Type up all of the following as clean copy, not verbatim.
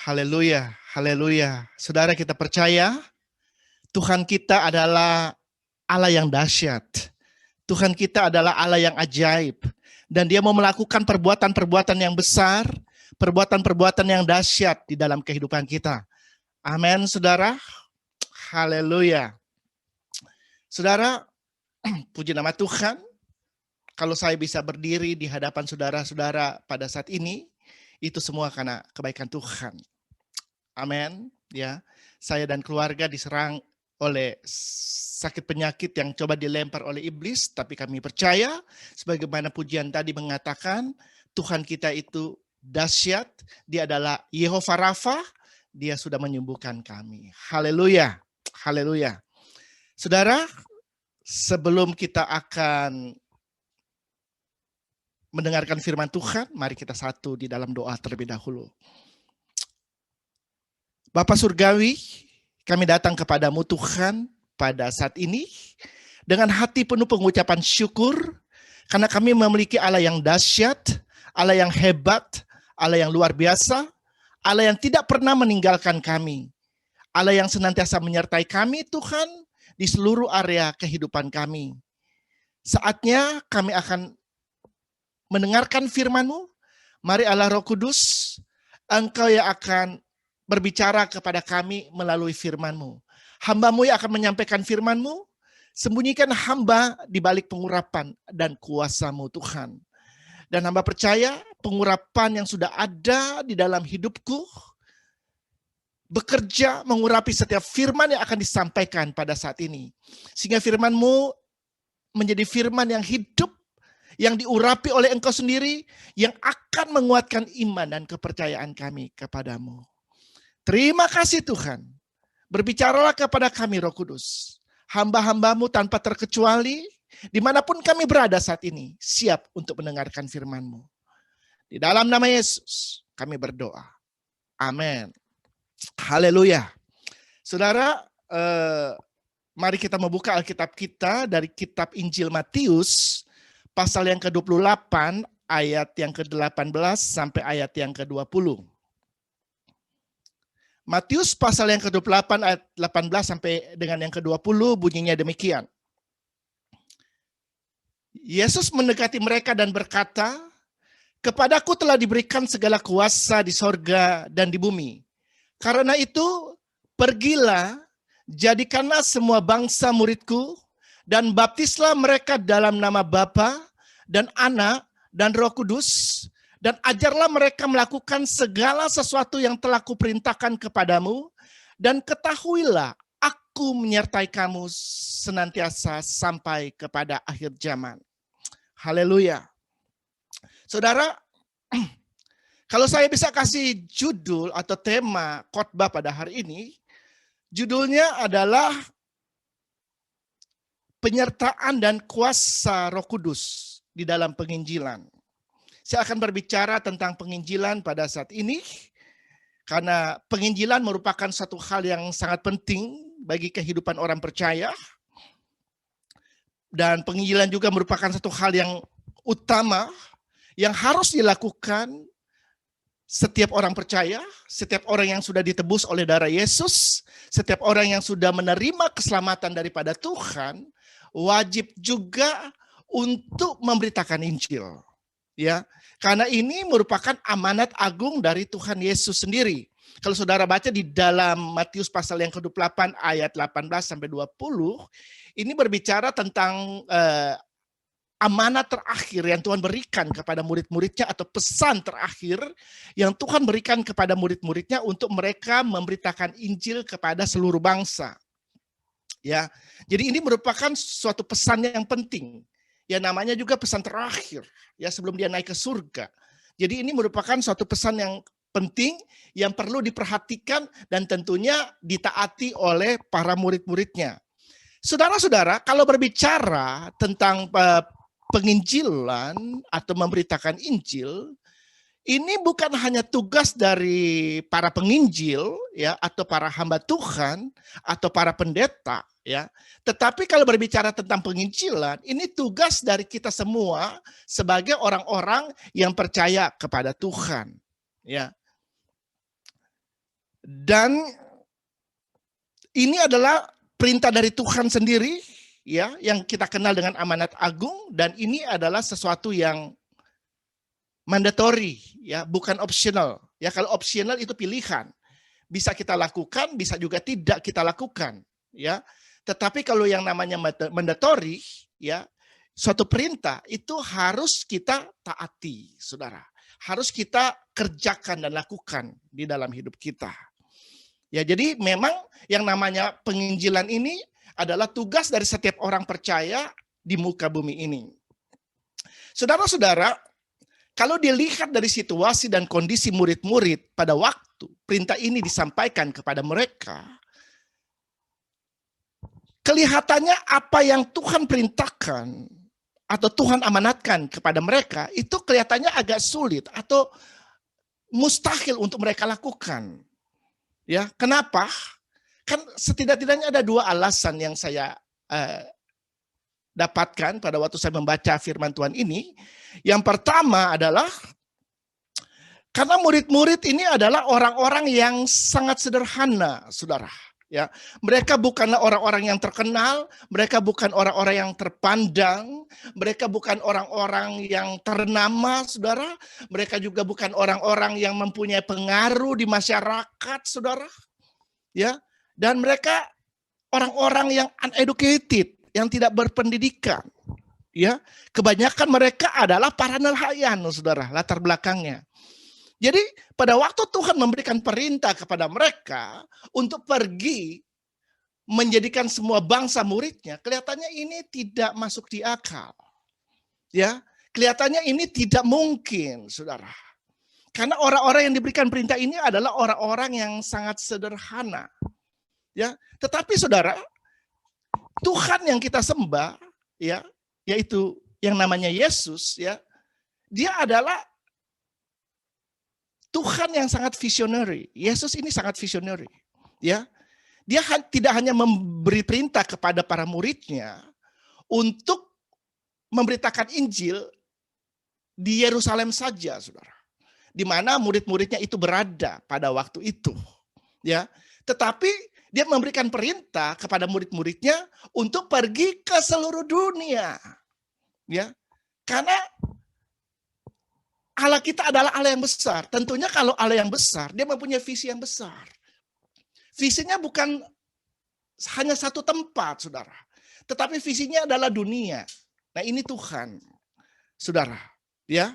Haleluya, haleluya. Saudara, kita percaya Tuhan kita adalah Allah yang dahsyat. Tuhan kita adalah Allah yang ajaib. Dan Dia mau melakukan perbuatan-perbuatan yang besar, perbuatan-perbuatan yang dahsyat di dalam kehidupan kita. Amin, saudara. Haleluya. Saudara, puji nama Tuhan. Kalau saya bisa berdiri di hadapan saudara-saudara pada saat ini, itu semua karena kebaikan Tuhan. Amin. Ya, saya dan keluarga diserang oleh sakit penyakit yang coba dilempar oleh iblis, tapi kami percaya, sebagaimana pujian tadi mengatakan, Tuhan kita itu dahsyat, Dia adalah Yehova Rafa, Dia sudah menyembuhkan kami. Haleluya, haleluya. Saudara, sebelum kita akan mendengarkan firman Tuhan, mari kita satu di dalam doa terlebih dahulu. Bapa Surgawi, kami datang kepadamu Tuhan pada saat ini dengan hati penuh pengucapan syukur karena kami memiliki Allah yang dahsyat, Allah yang hebat, Allah yang luar biasa, Allah yang tidak pernah meninggalkan kami, Allah yang senantiasa menyertai kami Tuhan di seluruh area kehidupan kami. Saatnya kami akan mendengarkan firman-Mu. Mari Allah Roh Kudus, Engkau yang akan berbicara kepada kami melalui firman-Mu. Hamba-Mu yang akan menyampaikan firman-Mu, sembunyikan hamba di balik pengurapan dan kuasa-Mu Tuhan. Dan hamba percaya pengurapan yang sudah ada di dalam hidupku, bekerja mengurapi setiap firman yang akan disampaikan pada saat ini. Sehingga firman-Mu menjadi firman yang hidup, yang diurapi oleh Engkau sendiri, yang akan menguatkan iman dan kepercayaan kami kepadamu. Terima kasih Tuhan. Berbicaralah kepada kami Roh Kudus. Hamba-hamba-Mu tanpa terkecuali, dimanapun kami berada saat ini, siap untuk mendengarkan firman-Mu. Di dalam nama Yesus, kami berdoa. Amin. Haleluya. Saudara, mari kita membuka Alkitab kita dari kitab Injil Matius, pasal yang ke-28, ayat yang ke-18 sampai ayat yang ke-20. Matius pasal yang ke-28, ayat 18 sampai dengan yang ke-20, bunyinya demikian. Yesus mendekati mereka dan berkata, "Kepadaku telah diberikan segala kuasa di sorga dan di bumi. Karena itu, pergilah, jadikanlah semua bangsa muridku, dan baptislah mereka dalam nama Bapa dan Anak dan Roh Kudus, dan ajarlah mereka melakukan segala sesuatu yang telah kuperintahkan kepadamu, dan ketahuilah aku menyertai kamu senantiasa sampai kepada akhir zaman." Haleluya. Saudara, kalau saya bisa kasih judul atau tema khotbah pada hari ini, judulnya adalah penyertaan dan kuasa Roh Kudus di dalam penginjilan. Saya akan berbicara tentang penginjilan pada saat ini, karena penginjilan merupakan satu hal yang sangat penting bagi kehidupan orang percaya. Dan penginjilan juga merupakan satu hal yang utama yang harus dilakukan setiap orang percaya, setiap orang yang sudah ditebus oleh darah Yesus, setiap orang yang sudah menerima keselamatan daripada Tuhan, wajib juga untuk memberitakan Injil. Ya, karena ini merupakan amanat agung dari Tuhan Yesus sendiri. Kalau saudara baca di dalam Matius pasal yang ke-28 ayat 18 sampai 20, ini berbicara tentang amanat terakhir yang Tuhan berikan kepada murid-muridnya, atau pesan terakhir yang Tuhan berikan kepada murid-muridnya untuk mereka memberitakan Injil kepada seluruh bangsa. Ya, jadi ini merupakan suatu pesan yang penting. Ya, namanya juga pesan terakhir, ya, sebelum dia naik ke surga. Jadi ini merupakan suatu pesan yang penting yang perlu diperhatikan dan tentunya ditaati oleh para murid-muridnya. Saudara-saudara, kalau berbicara tentang penginjilan atau memberitakan Injil, ini bukan hanya tugas dari para penginjil, ya, atau para hamba Tuhan atau para pendeta, ya. Tetapi kalau berbicara tentang penginjilan, ini tugas dari kita semua sebagai orang-orang yang percaya kepada Tuhan, ya. Dan ini adalah perintah dari Tuhan sendiri, ya, yang kita kenal dengan amanat agung, dan ini adalah sesuatu yang mandatory, ya, bukan optional. Ya, kalau optional itu pilihan. Bisa kita lakukan, bisa juga tidak kita lakukan, ya. Tetapi kalau yang namanya mandatory, ya, suatu perintah itu harus kita taati, saudara. Harus kita kerjakan dan lakukan di dalam hidup kita. Ya, jadi memang yang namanya penginjilan ini adalah tugas dari setiap orang percaya di muka bumi ini. Saudara-saudara, kalau dilihat dari situasi dan kondisi murid-murid pada waktu perintah ini disampaikan kepada mereka, kelihatannya apa yang Tuhan perintahkan atau Tuhan amanatkan kepada mereka itu kelihatannya agak sulit atau mustahil untuk mereka lakukan. Ya, kenapa? Kan setidak-tidaknya ada dua alasan yang saya dapatkan pada waktu saya membaca firman Tuhan ini. Yang pertama adalah karena murid-murid ini adalah orang-orang yang sangat sederhana, saudara. Ya, mereka bukanlah orang-orang yang terkenal, mereka bukan orang-orang yang terpandang, mereka bukan orang-orang yang ternama, saudara. Mereka juga bukan orang-orang yang mempunyai pengaruh di masyarakat, saudara. Ya, dan mereka orang-orang yang uneducated, yang tidak berpendidikan. Ya, kebanyakan mereka adalah para nelayan, saudara, latar belakangnya. Jadi pada waktu Tuhan memberikan perintah kepada mereka untuk pergi menjadikan semua bangsa muridnya, kelihatannya ini tidak masuk di akal. Ya, kelihatannya ini tidak mungkin, saudara. Karena orang-orang yang diberikan perintah ini adalah orang-orang yang sangat sederhana. Ya, tetapi saudara, Tuhan yang kita sembah, ya, yaitu yang namanya Yesus, ya, dia adalah Tuhan yang sangat visionary. Yesus ini sangat visionary. Ya, dia tidak hanya memberi perintah kepada para muridnya untuk memberitakan Injil di Yerusalem saja, saudara. Di mana murid-muridnya itu berada pada waktu itu. Ya, tetapi dia memberikan perintah kepada murid-muridnya untuk pergi ke seluruh dunia. Ya, karena Allah kita adalah Allah yang besar. Tentunya kalau Allah yang besar, dia mempunyai visi yang besar. Visinya bukan hanya satu tempat, saudara. Tetapi visinya adalah dunia. Nah, ini Tuhan, saudara. Ya.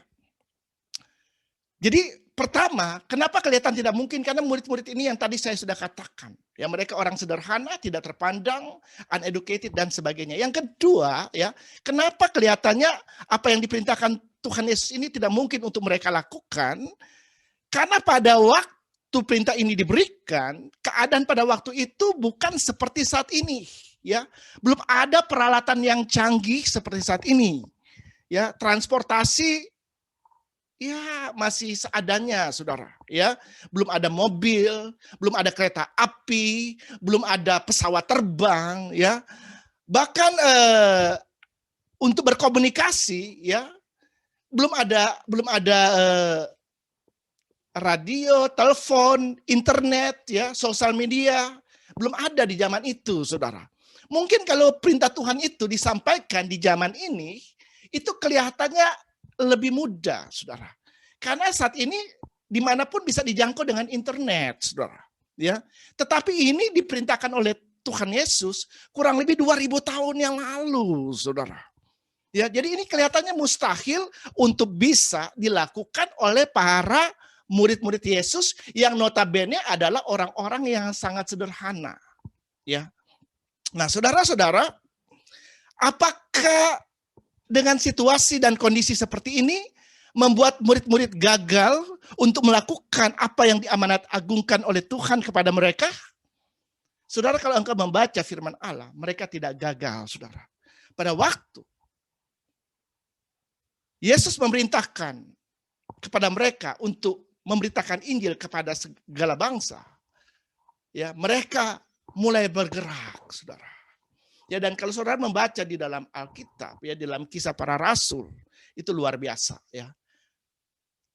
Jadi pertama, kenapa kelihatan tidak mungkin? Karena murid-murid ini yang tadi saya sudah katakan. Ya, mereka orang sederhana, tidak terpandang, uneducated, dan sebagainya. Yang kedua, ya, kenapa kelihatannya apa yang diperintahkan Tuhan Yesus ini tidak mungkin untuk mereka lakukan? Karena pada waktu perintah ini diberikan, keadaan pada waktu itu bukan seperti saat ini. Ya, belum ada peralatan yang canggih seperti saat ini. Ya, transportasi ya masih seadanya, saudara. Ya, belum ada mobil, belum ada kereta api, belum ada pesawat terbang. Ya, bahkan untuk berkomunikasi, ya belum ada radio, telepon, internet, ya, sosial media, belum ada di zaman itu, saudara. Mungkin kalau perintah Tuhan itu disampaikan di zaman ini, itu kelihatannya lebih mudah, saudara. Karena saat ini dimanapun bisa dijangkau dengan internet, saudara. Ya, tetapi ini diperintahkan oleh Tuhan Yesus kurang lebih 2000 tahun yang lalu, saudara. Ya, jadi ini kelihatannya mustahil untuk bisa dilakukan oleh para murid-murid Yesus yang notabene adalah orang-orang yang sangat sederhana. Ya. Nah, saudara-saudara, apakah dengan situasi dan kondisi seperti ini membuat murid-murid gagal untuk melakukan apa yang diamanat agungkan oleh Tuhan kepada mereka? Saudara, kalau engkau membaca firman Allah, mereka tidak gagal, saudara. Pada waktu Yesus memerintahkan kepada mereka untuk memberitakan Injil kepada segala bangsa, ya, mereka mulai bergerak, saudara. Ya, dan kalau saudara membaca di dalam Alkitab, ya, di dalam Kisah Para Rasul, itu luar biasa, ya.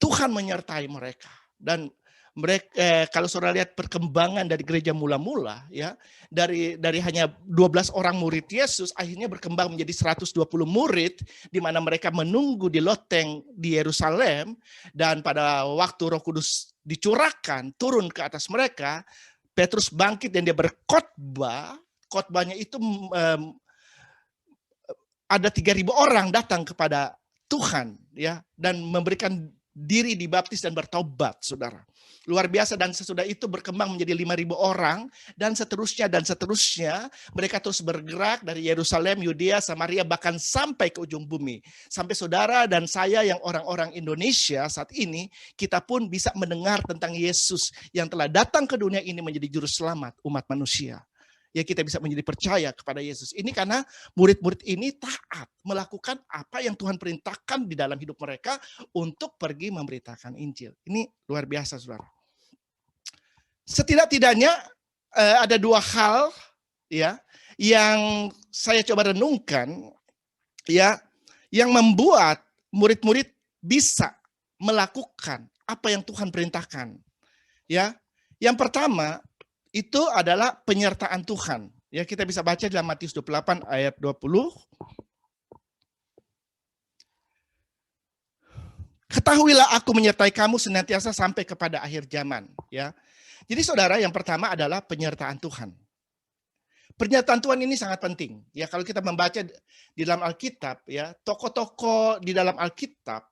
Tuhan menyertai mereka dan Mereka kalau saudara lihat perkembangan dari gereja mula-mula, ya, dari hanya 12 orang murid Yesus akhirnya berkembang menjadi 120 murid, di mana mereka menunggu di loteng di Yerusalem, dan pada waktu Roh Kudus dicurahkan turun ke atas mereka, Petrus bangkit dan dia berkhotbah. Khotbahnya itu ada 3.000 orang datang kepada Tuhan, ya, dan memberikan diri dibaptis dan bertobat, saudara. Luar biasa, dan sesudah itu berkembang menjadi 5.000 orang, dan seterusnya, dan seterusnya. Mereka terus bergerak dari Yerusalem, Yudea, Samaria, bahkan sampai ke ujung bumi. Sampai saudara dan saya yang orang-orang Indonesia saat ini, kita pun bisa mendengar tentang Yesus yang telah datang ke dunia ini menjadi juru selamat umat manusia. Ya, kita bisa menjadi percaya kepada Yesus. Ini karena murid-murid ini taat melakukan apa yang Tuhan perintahkan di dalam hidup mereka untuk pergi memberitakan Injil. Ini luar biasa, saudara. Setidak-tidaknya ada dua hal, ya, yang saya coba renungkan, ya, yang membuat murid-murid bisa melakukan apa yang Tuhan perintahkan. Ya, yang pertama itu adalah penyertaan Tuhan. Ya, kita bisa baca dalam Matius 28 ayat 20. Ketahuilah aku menyertai kamu senantiasa sampai kepada akhir zaman, ya. Jadi saudara, yang pertama adalah penyertaan Tuhan. Penyertaan Tuhan ini sangat penting. Ya, kalau kita membaca di dalam Alkitab, ya, tokoh-tokoh di dalam Alkitab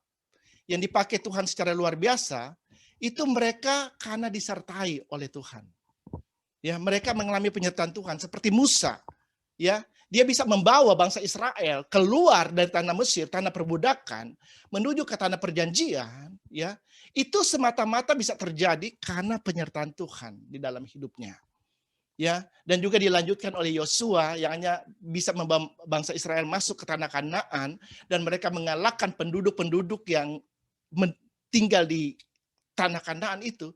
yang dipakai Tuhan secara luar biasa, itu mereka karena disertai oleh Tuhan. Ya, mereka mengalami penyertaan Tuhan seperti Musa. Ya, dia bisa membawa bangsa Israel keluar dari tanah Mesir, tanah perbudakan, menuju ke tanah perjanjian, ya. Itu semata-mata bisa terjadi karena penyertaan Tuhan di dalam hidupnya. Ya, dan juga dilanjutkan oleh Yosua yang hanya bisa membawa bangsa Israel masuk ke tanah Kanaan, dan mereka mengalahkan penduduk-penduduk yang tinggal di tanah Kanaan itu.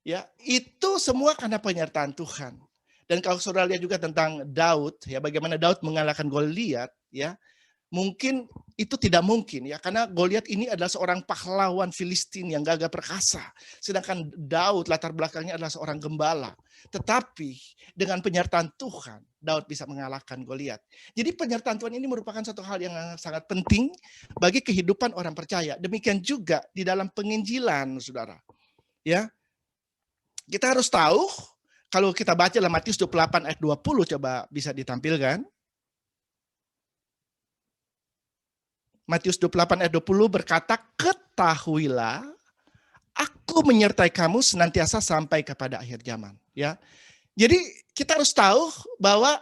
Ya, itu semua karena penyertaan Tuhan. Dan kalau saudara lihat juga tentang Daud, ya, bagaimana Daud mengalahkan Goliat, ya, mungkin itu tidak mungkin, ya, karena Goliat ini adalah seorang pahlawan Filistin yang gagah perkasa, sedangkan Daud latar belakangnya adalah seorang gembala. Tetapi dengan penyertaan Tuhan, Daud bisa mengalahkan Goliat. Jadi penyertaan Tuhan ini merupakan satu hal yang sangat penting bagi kehidupan orang percaya. Demikian juga di dalam penginjilan, saudara. Ya, kita harus tahu. Kalau kita baca dalam Matius 28 ayat 20, coba bisa ditampilkan. Matius 28 ayat 20 berkata, ketahuilah aku menyertai kamu senantiasa sampai kepada akhir zaman. Ya, jadi kita harus tahu bahwa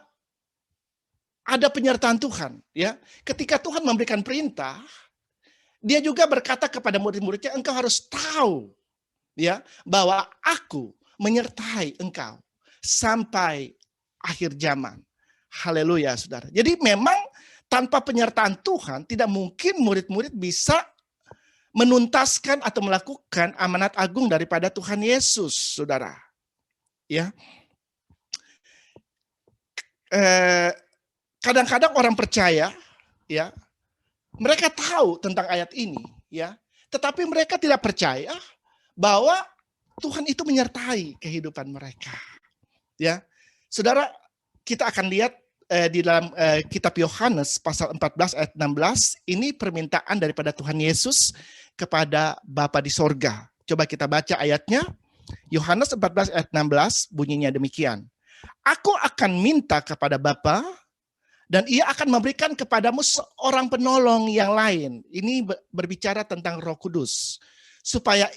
ada penyertaan Tuhan. Ya, ketika Tuhan memberikan perintah, dia juga berkata kepada murid-muridnya, engkau harus tahu, ya, bahwa aku menyertai engkau sampai akhir zaman. Haleluya, saudara. Jadi memang tanpa penyertaan Tuhan tidak mungkin murid-murid bisa menuntaskan atau melakukan amanat agung daripada Tuhan Yesus, saudara. Ya. Kadang-kadang orang percaya, ya, mereka tahu tentang ayat ini, ya, tetapi mereka tidak percaya bahwa Tuhan itu menyertai kehidupan mereka. Ya, saudara, kita akan lihat di dalam kitab Yohanes pasal 14 ayat 16, ini permintaan daripada Tuhan Yesus kepada Bapa di sorga. Coba kita baca ayatnya. Yohanes 14 ayat 16 bunyinya demikian. Aku akan minta kepada Bapa dan ia akan memberikan kepadamu seorang penolong yang lain. Ini berbicara tentang Roh Kudus. Supaya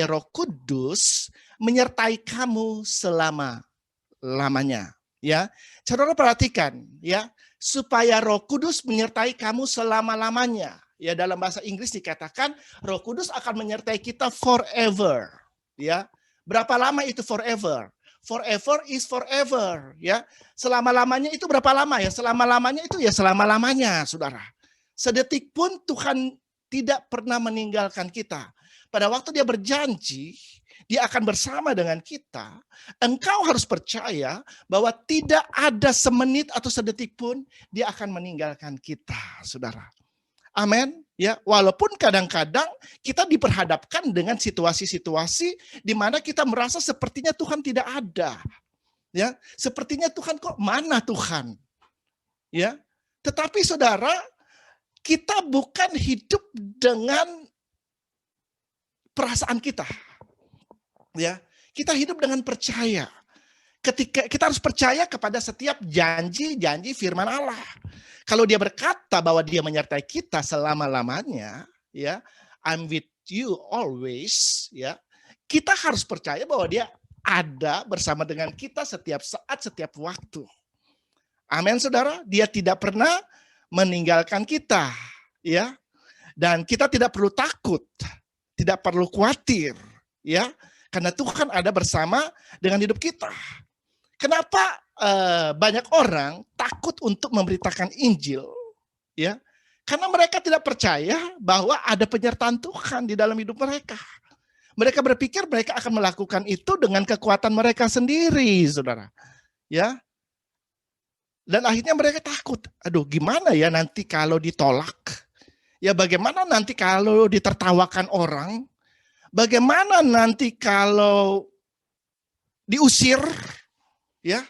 Roh Kudus menyertai kamu selama-lamanya. Ya, saudara perhatikan, ya, supaya Roh Kudus menyertai kamu selama-lamanya. Ya, dalam bahasa Inggris dikatakan Roh Kudus akan menyertai kita forever. Ya, berapa lama itu forever? Forever is forever. Ya, selama-lamanya itu berapa lama ya? Selama-lamanya itu ya selama-lamanya, saudara. Sedetik pun Tuhan tidak pernah meninggalkan kita. Pada waktu dia berjanji, dia akan bersama dengan kita. Engkau harus percaya bahwa tidak ada semenit atau sedetik pun dia akan meninggalkan kita, saudara. Amin. Ya, walaupun kadang-kadang kita diperhadapkan dengan situasi-situasi di mana kita merasa sepertinya Tuhan tidak ada. Ya, sepertinya Tuhan kok mana Tuhan? Ya. Tetapi Saudara, kita bukan hidup dengan perasaan kita. Ya, kita hidup dengan percaya. Ketika kita harus percaya kepada setiap janji-janji firman Allah. Kalau dia berkata bahwa dia menyertai kita selama-lamanya, ya, I'm with you always, ya. Kita harus percaya bahwa dia ada bersama dengan kita setiap saat, setiap waktu. Amin, Saudara. Dia tidak pernah meninggalkan kita, ya. Dan kita tidak perlu takut, tidak perlu khawatir, ya. Karena Tuhan ada bersama dengan hidup kita. Kenapa banyak orang takut untuk memberitakan Injil? Ya, karena mereka tidak percaya bahwa ada penyertaan Tuhan di dalam hidup mereka. Mereka berpikir mereka akan melakukan itu dengan kekuatan mereka sendiri, Saudara. Ya. Dan akhirnya mereka takut. Aduh, gimana ya nanti kalau ditolak? Ya, bagaimana nanti kalau ditertawakan orang? Bagaimana nanti kalau diusir? Ya,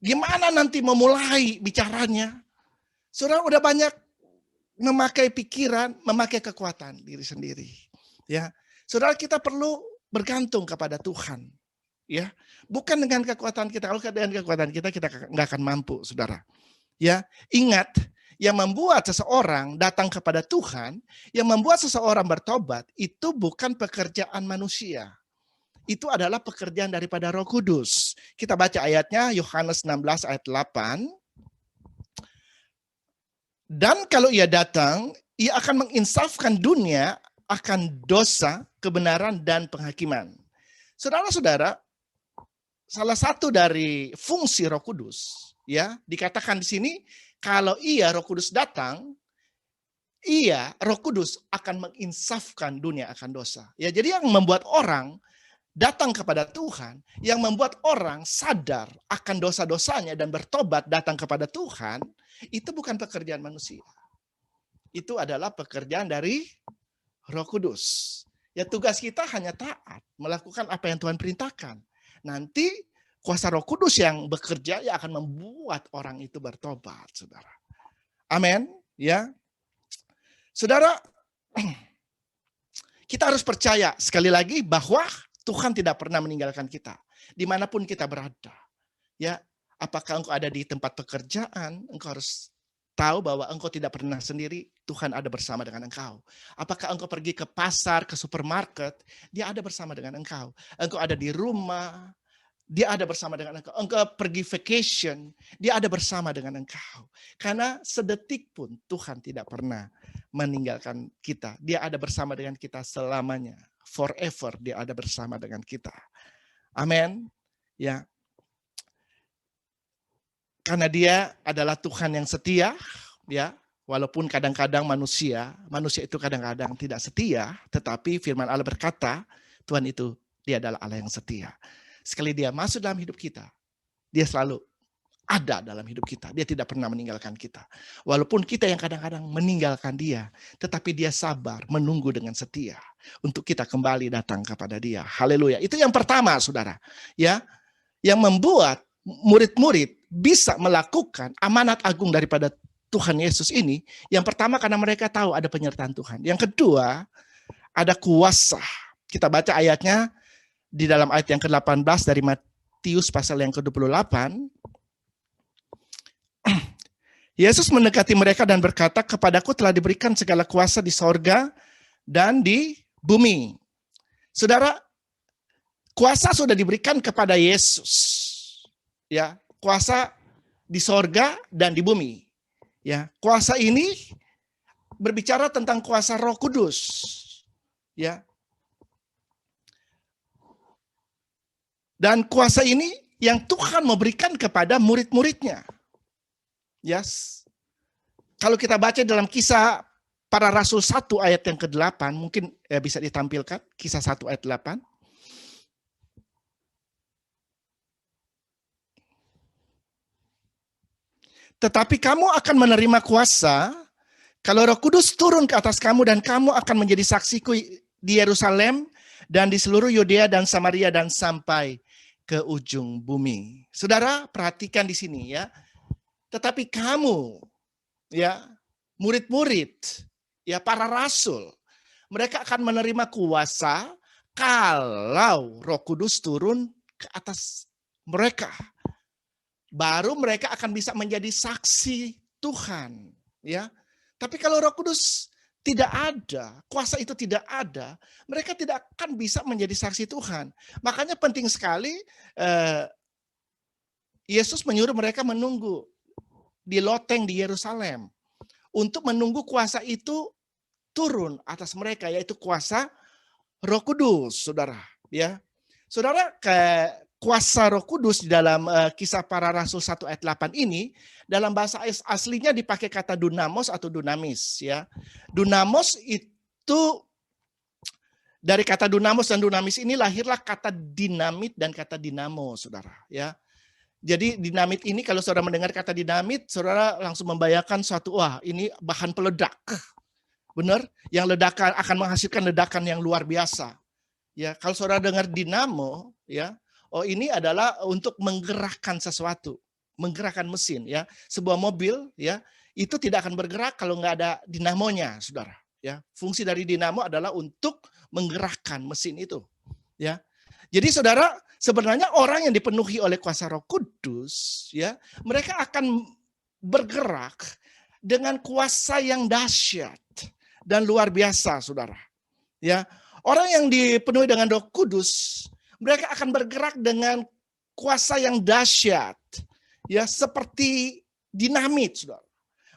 gimana nanti memulai bicaranya? Saudara udah banyak memakai pikiran, memakai kekuatan diri sendiri. Ya, Saudara, kita perlu bergantung kepada Tuhan. Ya, bukan dengan kekuatan kita. Kalau dengan kekuatan kita nggak akan mampu, Saudara. Ya, ingat, yang membuat seseorang datang kepada Tuhan, yang membuat seseorang bertobat, itu bukan pekerjaan manusia. Itu adalah pekerjaan daripada Roh Kudus. Kita baca ayatnya, Yohanes 16 ayat 8. Dan kalau ia datang, ia akan menginsafkan dunia akan dosa, kebenaran, dan penghakiman. Saudara-saudara, salah satu dari fungsi Roh Kudus, ya, dikatakan di sini, kalau Roh Kudus datang, Roh Kudus akan menginsafkan dunia akan dosa. Ya, jadi yang membuat orang datang kepada Tuhan, yang membuat orang sadar akan dosa-dosanya dan bertobat datang kepada Tuhan, itu bukan pekerjaan manusia. Itu adalah pekerjaan dari Roh Kudus. Ya, tugas kita hanya taat, melakukan apa yang Tuhan perintahkan. Nanti kuasa Roh Kudus yang bekerja yang akan membuat orang itu bertobat, Saudara. Amin, ya. Saudara, kita harus percaya sekali lagi bahwa Tuhan tidak pernah meninggalkan kita. Dimanapun kita berada. Ya, apakah engkau ada di tempat pekerjaan, engkau harus tahu bahwa engkau tidak pernah sendiri, Tuhan ada bersama dengan engkau. Apakah engkau pergi ke pasar, ke supermarket, dia ada bersama dengan engkau. Engkau ada di rumah, dia ada bersama dengan engkau. Engkau pergi vacation, dia ada bersama dengan engkau. Karena sedetik pun Tuhan tidak pernah meninggalkan kita. Dia ada bersama dengan kita selamanya. Forever dia ada bersama dengan kita. Amin. Ya. Karena dia adalah Tuhan yang setia, ya. Walaupun kadang-kadang manusia itu kadang-kadang tidak setia, tetapi firman Allah berkata, Tuhan itu dia adalah Allah yang setia. Sekali dia masuk dalam hidup kita, dia selalu ada dalam hidup kita. Dia tidak pernah meninggalkan kita. Walaupun kita yang kadang-kadang meninggalkan dia, tetapi dia sabar, menunggu dengan setia untuk kita kembali datang kepada dia. Haleluya. Itu yang pertama, Saudara. Ya, yang membuat murid-murid bisa melakukan amanat agung daripada Tuhan Yesus ini. Yang pertama karena mereka tahu ada penyertaan Tuhan. Yang kedua, ada kuasa. Kita baca ayatnya di dalam ayat yang ke-18 dari Matius pasal yang ke-28. Yesus mendekati mereka dan berkata, kepadaku telah diberikan segala kuasa di sorga dan di bumi. Saudara, kuasa sudah diberikan kepada Yesus. Ya, kuasa di sorga dan di bumi. Ya, kuasa ini berbicara tentang kuasa Roh Kudus. Ya. Dan kuasa ini yang Tuhan memberikan kepada murid-muridnya. Yes. Kalau kita baca dalam Kisah Para Rasul 1 ayat yang ke-8, mungkin bisa ditampilkan, Kisah 1 ayat 8. Tetapi kamu akan menerima kuasa Kalau Roh Kudus turun ke atas kamu dan kamu akan menjadi saksiku di Yerusalem dan di seluruh Yudea dan Samaria dan sampai ke ujung bumi. Saudara, perhatikan di sini ya. Tetapi kamu, ya, murid-murid, ya, para rasul, mereka akan menerima kuasa kalau Roh Kudus turun ke atas mereka. Baru mereka akan bisa menjadi saksi Tuhan, ya. Tapi kalau Roh Kudus tidak ada, kuasa itu tidak ada, mereka tidak akan bisa menjadi saksi Tuhan. Makanya penting sekali Yesus menyuruh mereka menunggu di loteng di Yerusalem untuk menunggu kuasa itu turun atas mereka, yaitu kuasa Roh Kudus, saudara. Ya, saudara, kuasa Roh Kudus di dalam Kisah Para Rasul 1 ayat 8 ini, dalam bahasa aslinya dipakai kata dunamos atau dunamis. Ya, dunamos itu dari kata dunamos dan dunamis ini lahirlah kata dinamit dan kata dinamo, saudara. Ya, jadi dinamit ini kalau saudara mendengar kata dinamit, saudara langsung membayangkan suatu, wah ini bahan peledak. Benar? Yang ledakan akan menghasilkan ledakan yang luar biasa. Ya, kalau saudara dengar dinamo, ya, oh ini adalah untuk menggerakkan sesuatu, menggerakkan mesin, ya. Sebuah mobil, ya, itu tidak akan bergerak kalau nggak ada dinamonya, saudara. Ya, fungsi dari dinamo adalah untuk menggerakkan mesin itu, ya. Jadi saudara, sebenarnya orang yang dipenuhi oleh kuasa Roh Kudus, ya, mereka akan bergerak dengan kuasa yang dahsyat dan luar biasa, saudara. Ya, orang yang dipenuhi dengan Roh Kudus, mereka akan bergerak dengan kuasa yang dahsyat, ya, seperti dinamit, saudara.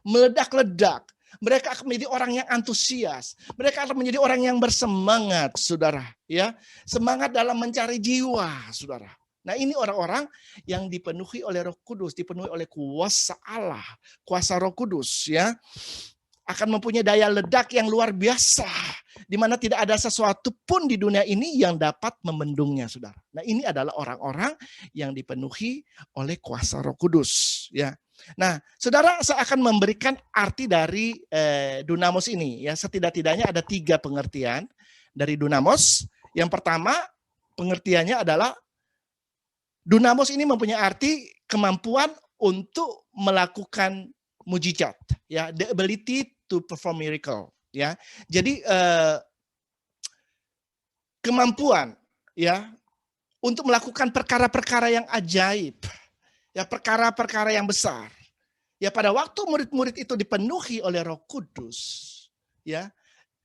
Meledak-ledak. Mereka akan menjadi orang yang antusias. Mereka akan menjadi orang yang bersemangat, saudara. Ya, semangat dalam mencari jiwa, saudara. Nah, ini orang-orang yang dipenuhi oleh Roh Kudus, dipenuhi oleh kuasa Allah, kuasa Roh Kudus, ya, akan mempunyai daya ledak yang luar biasa, di mana tidak ada sesuatu pun di dunia ini yang dapat membendungnya, saudara. Nah, ini adalah orang-orang yang dipenuhi oleh kuasa Roh Kudus, ya. Nah, saudara, saya akan memberikan arti dari dunamos ini, ya. Setidak-tidaknya ada 3 pengertian dari dunamos. Yang pertama, pengertiannya adalah dunamos ini mempunyai arti kemampuan untuk melakukan mujizat, ya, the ability to perform miracle, ya. Jadi kemampuan, ya, untuk melakukan perkara-perkara yang ajaib, ya, perkara-perkara yang besar. Ya, pada waktu murid-murid itu dipenuhi oleh Roh Kudus, ya,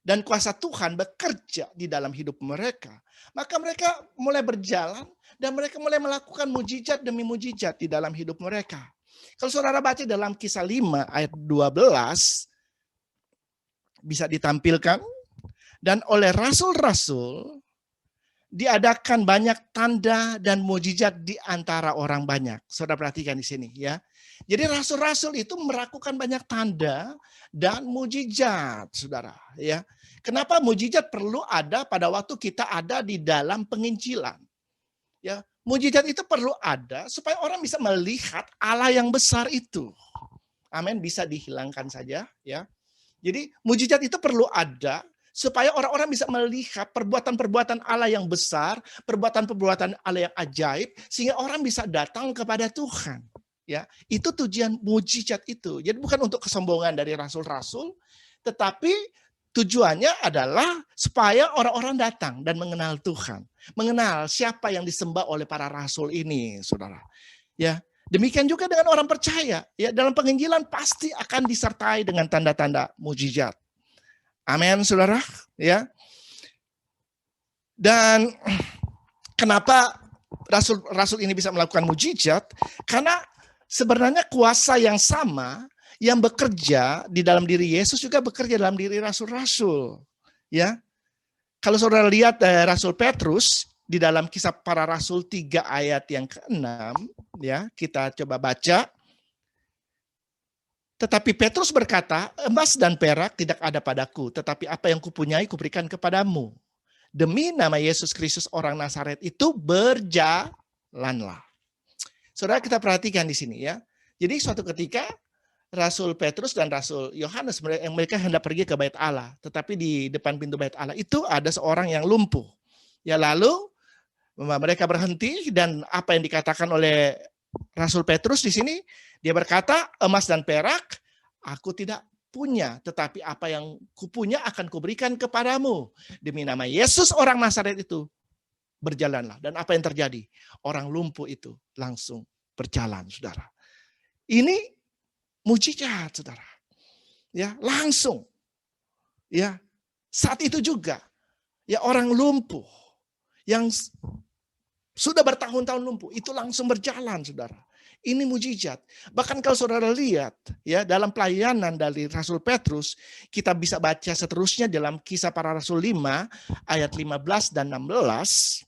dan kuasa Tuhan bekerja di dalam hidup mereka, maka mereka mulai berjalan dan mereka mulai melakukan mujizat demi mujizat di dalam hidup mereka. Kalau saudara baca dalam Kisah 5 ayat 12, bisa ditampilkan, dan oleh rasul-rasul diadakan banyak tanda dan mujizat di antara orang banyak. Saudara perhatikan di sini, ya. Jadi rasul-rasul itu melakukan banyak tanda dan mujizat, saudara. Ya, kenapa mujizat perlu ada pada waktu kita ada di dalam penginjilan? Ya, mujizat itu perlu ada supaya orang bisa melihat Allah yang besar itu. Amin, bisa dihilangkan saja, ya. Jadi mujizat itu perlu ada supaya orang-orang bisa melihat perbuatan-perbuatan Allah yang besar, perbuatan-perbuatan Allah yang ajaib, sehingga orang bisa datang kepada Tuhan. Ya, itu tujuan mujizat itu. Jadi bukan untuk kesombongan dari rasul-rasul, tetapi tujuannya adalah supaya orang-orang datang dan mengenal Tuhan, mengenal siapa yang disembah oleh para rasul ini, saudara. Ya, demikian juga dengan orang percaya. Ya, dalam penginjilan pasti akan disertai dengan tanda-tanda mujizat. Amin, saudara. Ya. Dan kenapa rasul-rasul ini bisa melakukan mujizat? Karena sebenarnya kuasa yang sama yang bekerja di dalam diri Yesus juga bekerja dalam diri rasul-rasul. Ya, kalau saudara lihat Rasul Petrus di dalam Kisah Para Rasul 3 ayat yang ke-6, ya, kita coba baca. Tetapi Petrus berkata, emas dan perak tidak ada padaku, tetapi apa yang kupunyai kuberikan kepadamu. Demi nama Yesus Kristus orang Nazaret itu berjalanlah. Saudara, kita perhatikan di sini, ya. Jadi suatu ketika Rasul Petrus dan Rasul Yohanes, mereka hendak pergi ke Bait Allah, tetapi di depan pintu Bait Allah itu ada seorang yang lumpuh. Ya, lalu mereka berhenti, dan apa yang dikatakan oleh Rasul Petrus di sini, dia berkata, emas dan perak aku tidak punya, tetapi apa yang kupunya akan kuberikan kepadamu. Demi nama Yesus orang Nazaret itu, berjalanlah. Dan apa yang terjadi? Orang lumpuh itu langsung berjalan, saudara. Ini mujizat, saudara. Ya, langsung. Ya, saat itu juga, ya, orang lumpuh yang sudah bertahun-tahun lumpuh itu langsung berjalan, saudara. Ini mujizat. Bahkan kalau saudara lihat, ya, dalam pelayanan dari Rasul Petrus, kita bisa baca seterusnya dalam Kisah Para Rasul 5 ayat 15 dan 16.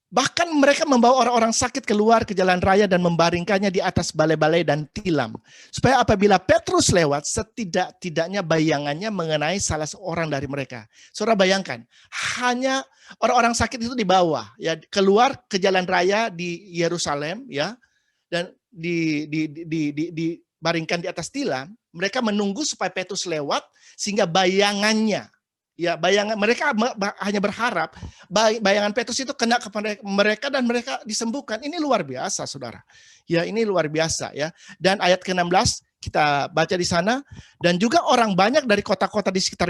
Bahkan mereka membawa orang-orang sakit keluar ke jalan raya dan membaringkannya di atas balai-balai dan tilam. Supaya apabila Petrus lewat, setidak-tidaknya bayangannya mengenai salah seorang dari mereka. Saudara bayangkan, hanya orang-orang sakit itu dibawa, ya, keluar ke jalan raya di Yerusalem, ya, dan dibaringkan di atas tilam. Mereka menunggu supaya Petrus lewat, sehingga bayangannya, ya, bayangan mereka hanya berharap bayangan Petrus itu kena kepada mereka dan mereka disembuhkan. Ini luar biasa, saudara. Ya, ini luar biasa, ya. Dan ayat ke-16 kita baca di sana, dan juga orang banyak dari kota-kota di sekitar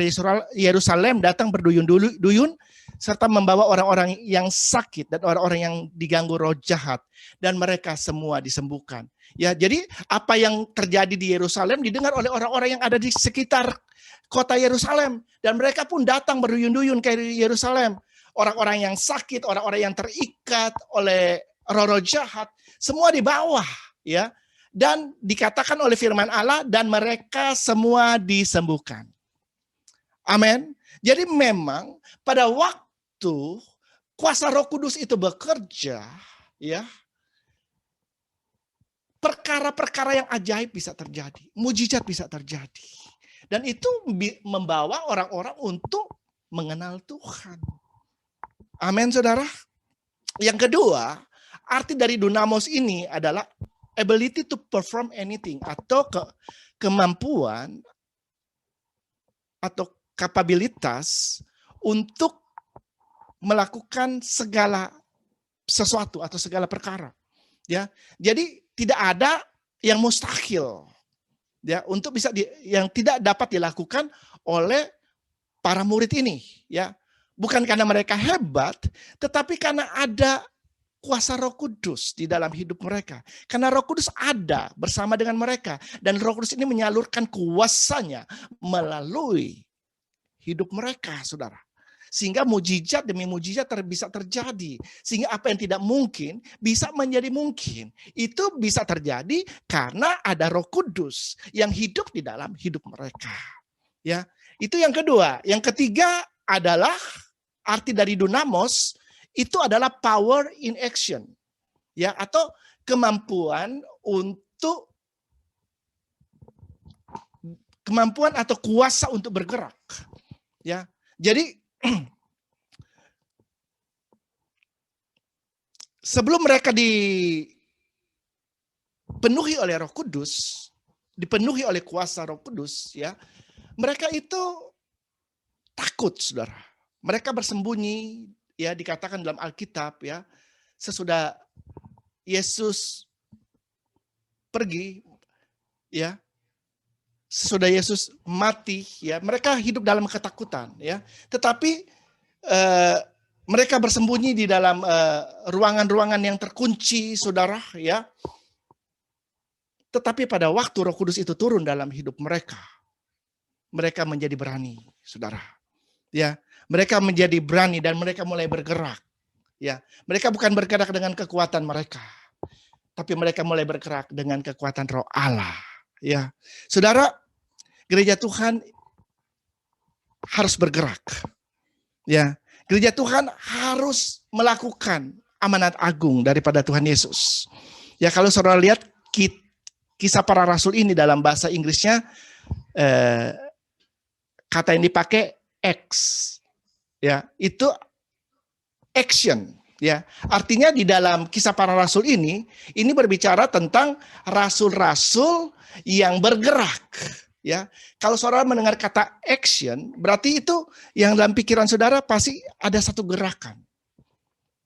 Yerusalem datang berduyun-duyun serta membawa orang-orang yang sakit dan orang-orang yang diganggu roh jahat, dan mereka semua disembuhkan. Ya, jadi apa yang terjadi di Yerusalem didengar oleh orang-orang yang ada di sekitar kota Yerusalem, dan mereka pun datang berduyun-duyun ke Yerusalem. Orang-orang yang sakit, orang-orang yang terikat oleh roh-roh jahat, semua di bawah, ya. Dan dikatakan oleh firman Allah, dan mereka semua disembuhkan. Amin. Jadi memang pada waktu kuasa Roh Kudus itu bekerja, ya, perkara-perkara yang ajaib bisa terjadi, mujizat bisa terjadi. Dan itu membawa orang-orang untuk mengenal Tuhan. Amin, saudara. Yang kedua, arti dari dunamos ini adalah ability to perform anything, atau kemampuan atau kapabilitas untuk melakukan segala sesuatu atau segala perkara. Ya, jadi tidak ada yang mustahil. Ya, untuk bisa yang tidak dapat dilakukan oleh para murid ini, ya. Bukan karena mereka hebat, tetapi karena ada kuasa Roh Kudus di dalam hidup mereka. Karena Roh Kudus ada bersama dengan mereka, dan Roh Kudus ini menyalurkan kuasanya melalui hidup mereka, saudara. Sehingga mujizat demi mujizat bisa terjadi. Sehingga apa yang tidak mungkin bisa menjadi mungkin. Itu bisa terjadi karena ada Roh Kudus yang hidup di dalam hidup mereka. Ya, itu yang kedua. Yang ketiga adalah arti dari dunamos, itu adalah power in action. Ya, atau kemampuan atau kuasa untuk bergerak. Ya. Jadi sebelum mereka dipenuhi oleh Roh Kudus, dipenuhi oleh kuasa Roh Kudus, ya, mereka itu takut, saudara. Mereka bersembunyi, ya, dikatakan dalam Alkitab, ya, sesudah Yesus pergi, ya, sesudah Yesus mati, ya, mereka hidup dalam ketakutan, ya. Tetapi mereka bersembunyi di dalam ruangan-ruangan yang terkunci, saudara, ya. Tetapi pada waktu Roh Kudus itu turun dalam hidup mereka, mereka menjadi berani, saudara. Ya, mereka menjadi berani dan mereka mulai bergerak. Ya, mereka bukan bergerak dengan kekuatan mereka, tapi mereka mulai bergerak dengan kekuatan Roh Allah. Ya, saudara, gereja Tuhan harus bergerak. Ya, gereja Tuhan harus melakukan amanat agung daripada Tuhan Yesus. Ya, kalau saudara lihat Kisah Para Rasul ini dalam bahasa Inggrisnya, kata yang dipakai X, ya, itu action. Ya, artinya di dalam Kisah Para Rasul ini berbicara tentang rasul-rasul yang bergerak. Ya, kalau saudara mendengar kata action, berarti itu yang dalam pikiran saudara pasti ada satu gerakan.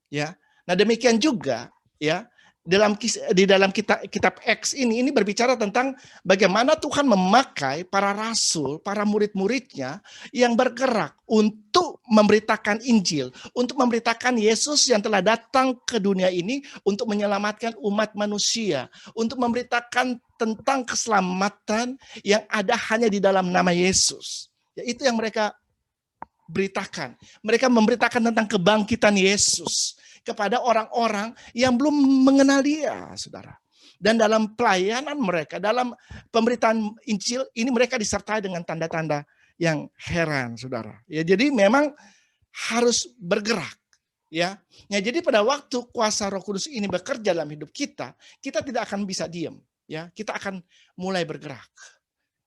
Ya, nah demikian juga ya di dalam kitab Acts ini berbicara tentang bagaimana Tuhan memakai para rasul, para murid-muridnya yang bergerak untuk memberitakan Injil, untuk memberitakan Yesus yang telah datang ke dunia ini untuk menyelamatkan umat manusia, untuk memberitakan tentang keselamatan yang ada hanya di dalam nama Yesus. Ya, itu yang mereka beritakan. Mereka memberitakan tentang kebangkitan Yesus kepada orang-orang yang belum mengenal Dia, saudara. Dan dalam pelayanan mereka, dalam pemberitaan Injil ini mereka disertai dengan tanda-tanda yang heran, saudara. Ya, jadi memang harus bergerak. Ya, jadi pada waktu kuasa Roh Kudus ini bekerja dalam hidup kita, kita tidak akan bisa diam. Ya, kita akan mulai bergerak.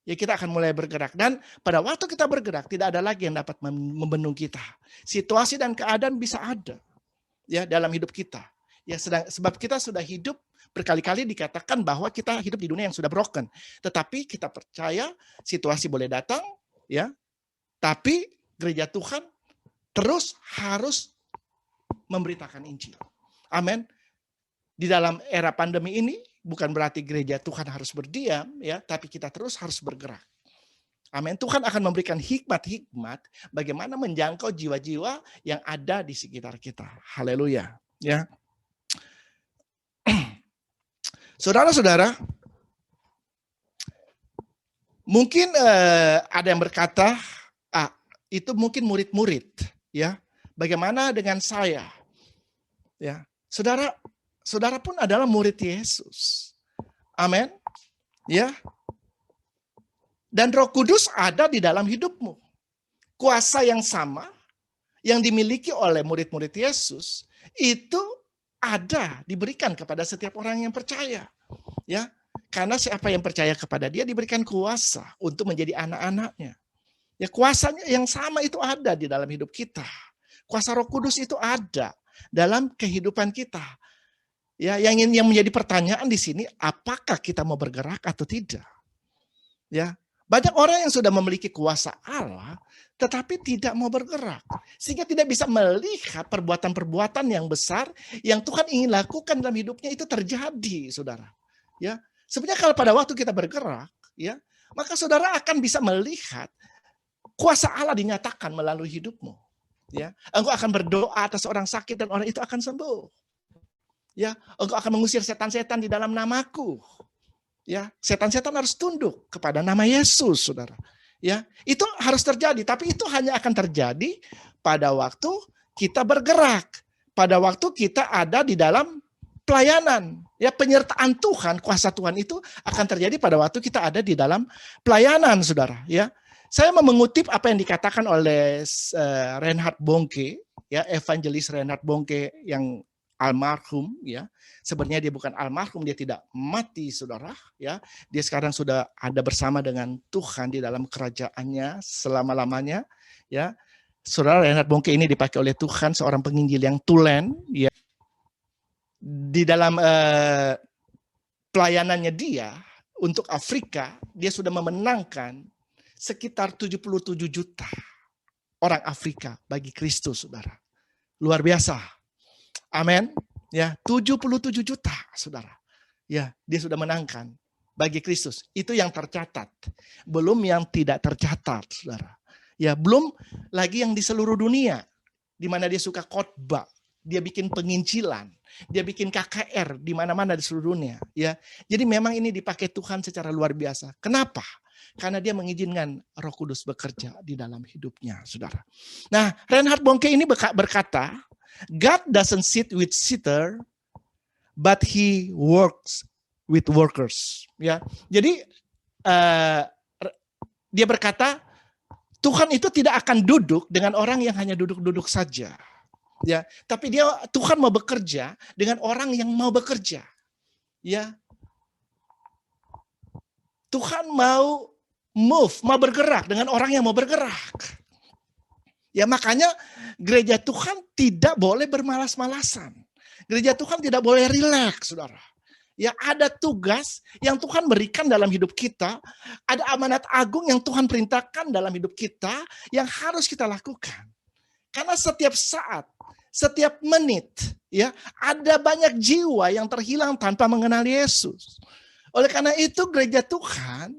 Ya, kita akan mulai bergerak. Dan pada waktu kita bergerak, tidak ada lagi yang dapat membendung kita. Situasi dan keadaan bisa ada ya dalam hidup kita. Ya, sebab kita sudah hidup berkali-kali dikatakan bahwa kita hidup di dunia yang sudah broken. Tetapi kita percaya situasi boleh datang, ya. Tapi gereja Tuhan terus harus memberitakan Injil. Amin. Di dalam era pandemi ini bukan berarti gereja Tuhan harus berdiam, ya, tapi kita terus harus bergerak. Amin. Tuhan akan memberikan hikmat-hikmat bagaimana menjangkau jiwa-jiwa yang ada di sekitar kita. Haleluya. Ya. Saudara-saudara, mungkin ada yang berkata, itu mungkin murid-murid, ya. Bagaimana dengan saya? Ya, saudara pun adalah murid Yesus. Amin. Ya. Dan Roh Kudus ada di dalam hidupmu. Kuasa yang sama yang dimiliki oleh murid-murid Yesus itu ada diberikan kepada setiap orang yang percaya. Ya, karena siapa yang percaya kepada Dia diberikan kuasa untuk menjadi anak-anaknya. Ya, kuasanya yang sama itu ada di dalam hidup kita. Kuasa Roh Kudus itu ada dalam kehidupan kita. Ya, yang menjadi pertanyaan di sini, apakah kita mau bergerak atau tidak? Ya, banyak orang yang sudah memiliki kuasa Allah, tetapi tidak mau bergerak. Sehingga tidak bisa melihat perbuatan-perbuatan yang besar yang Tuhan ingin lakukan dalam hidupnya itu terjadi, saudara. Ya, sebenarnya kalau pada waktu kita bergerak, ya, maka saudara akan bisa melihat kuasa Allah dinyatakan melalui hidupmu. Ya, engkau akan berdoa atas orang sakit dan orang itu akan sembuh. Ya, engkau akan mengusir setan-setan di dalam namaku. Ya, setan-setan harus tunduk kepada nama Yesus, saudara. Ya, itu harus terjadi, tapi itu hanya akan terjadi pada waktu kita bergerak, pada waktu kita ada di dalam pelayanan. Ya, penyertaan Tuhan, kuasa Tuhan itu akan terjadi pada waktu kita ada di dalam pelayanan, saudara. Ya, saya mau mengutip apa yang dikatakan oleh Reinhard Bonnke, ya, evangelis Reinhard Bonnke yang almarhum, ya. Sebenarnya dia bukan almarhum, dia tidak mati, saudara, ya. Dia sekarang sudah ada bersama dengan Tuhan di dalam kerajaannya selama-lamanya, ya. Saudara, Reinhard Bonnke ini dipakai oleh Tuhan, seorang penginjil yang tulen, ya. Di dalam pelayanannya dia untuk Afrika, dia sudah memenangkan sekitar 77 juta orang Afrika bagi Kristus, saudara. Luar biasa. Amin. Ya, 77 juta, saudara. Ya, dia sudah menangkan bagi Kristus. Itu yang tercatat. Belum yang tidak tercatat, saudara. Ya, belum lagi yang di seluruh dunia, di mana dia suka khotbah, dia bikin penginjilan, dia bikin KKR di mana-mana di seluruh dunia. Ya, jadi memang ini dipakai Tuhan secara luar biasa. Kenapa? Karena dia mengizinkan Roh Kudus bekerja di dalam hidupnya, saudara. Nah, Reinhard Bonnke ini berkata, God doesn't sit with sitter, but He works with workers. Ya, jadi dia berkata Tuhan itu tidak akan duduk dengan orang yang hanya duduk-duduk saja. Ya, tapi Tuhan mau bekerja dengan orang yang mau bekerja. Ya, Tuhan mau bergerak dengan orang yang mau bergerak. Ya makanya gereja Tuhan tidak boleh bermalas-malasan. Gereja Tuhan tidak boleh rileks, saudara. Ya ada tugas yang Tuhan berikan dalam hidup kita, ada amanat agung yang Tuhan perintahkan dalam hidup kita yang harus kita lakukan. Karena setiap saat, setiap menit, ya ada banyak jiwa yang terhilang tanpa mengenal Yesus. Oleh karena itu gereja Tuhan